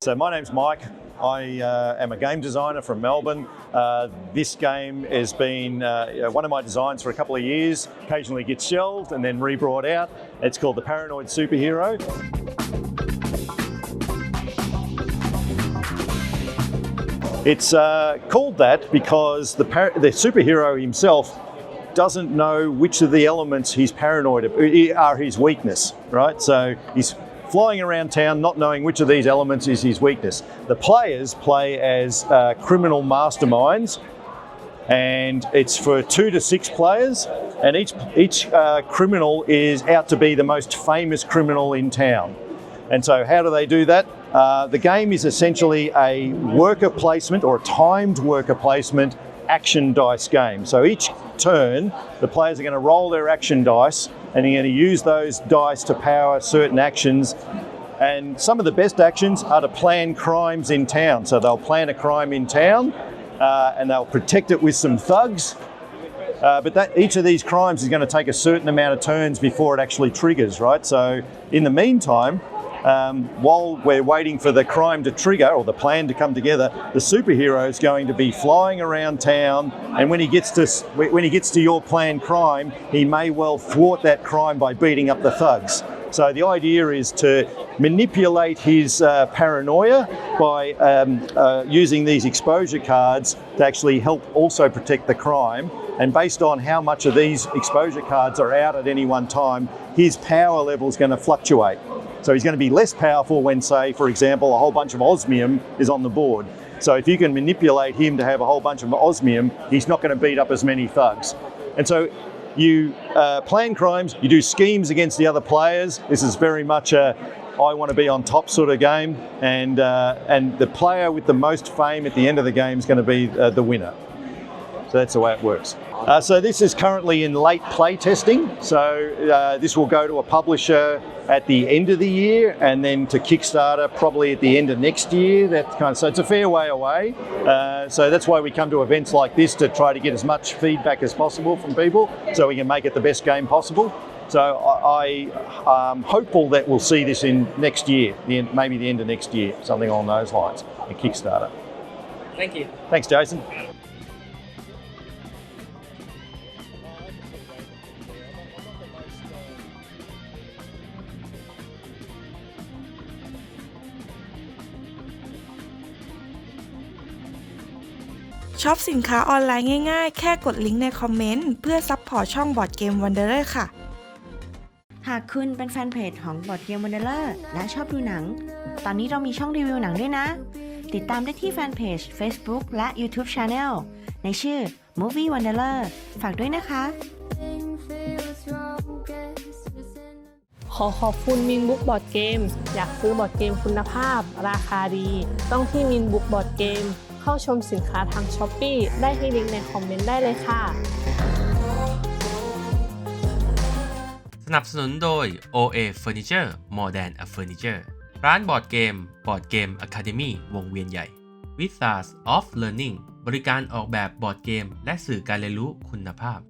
So my name's Mike. I am a game designer from Melbourne. This game has been one of my designs for a couple of years, occasionally gets shelved and then re-brought out. It's called the Paranoid Superhero. It's called that because the superhero himself doesn't know which of the elements he's paranoid of are his weakness, right? So he's flying around town not knowing which of these elements is his weakness. The players play as criminal masterminds, and it's for 2 to 6 players, and each criminal is out to be the most famous criminal in town. And so how do they do that? The game is essentially a worker placement or a timed worker placement action dice game. So each turn, the players are going to roll their action dice and they're going to use those dice to power certain actions. And some of the best actions are to plan crimes in town. So they'll plan a crime in town and they'll protect it with some thugs. But each of these crimes is going to take a certain amount of turns before it actually triggers, right? So in the meantime, while we're waiting for the crime to trigger or the plan to come together, the superhero is going to be flying around town, and when he gets to your planned crime, he may well thwart that crime by beating up the thugs. So the idea is to manipulate his paranoia by using these exposure cards to actually help also protect the crime. And based on how much of these exposure cards are out at any one time, his power level is going to fluctuate. So he's going to be less powerful when, say, for example, a whole bunch of osmium is on the board. So if you can manipulate him to have a whole bunch of osmium, he's not going to beat up as many thugs. And so you plan crimes, you do schemes against the other players. This is very much a I want to be on top sort of game. And the player with the most fame at the end of the game is going to be the winner. So that's the way it works. So this is currently in late play testing. So this will go to a publisher at the end of the year, and then to Kickstarter probably at the end of next year. So it's a fair way away. So that's why we come to events like this, to try to get as much feedback as possible from people, so we can make it the best game possible. So I'm hopeful that we'll see this in next year, maybe the end of next year, something along those lines, a Kickstarter. Thank you. Thanks, Jason.ช็อปสินค้าออนไลน์ง่ายๆแค่กดลิงก์ในคอมเมนต์เพื่อซัพพอร์ตช่อง Boardgame Wanderer ค่ะหากคุณเป็นแฟนเพจของ Boardgame Wanderer และชอบดูหนังตอนนี้เรามีช่องรีวิวหนังด้วยนะติดตามได้ที่แฟนเพจ Facebook และ YouTube Channel ในชื่อ Movie Wanderer ฝากด้วยนะคะขอขอบคุณมินบุ๊กบอร์ดเกมอยากซื้อบอร์ดเกมคุณภาพราคาดีต้องที่มินบุ๊กบอร์ดเกมเข้าชมสินค้าทาง Shopee ได้ที่ลิงก์ในคอมเมนต์ได้เลยค่ะสนับสนุนโดย OA Furniture More Than a Furniture ร้านบอร์ดเกม Boardgame Academy วงเวียนใหญ่ Wizards of Learning บริการออกแบบบอร์ดเกมและสื่อการเรียนรู้คุณภาพ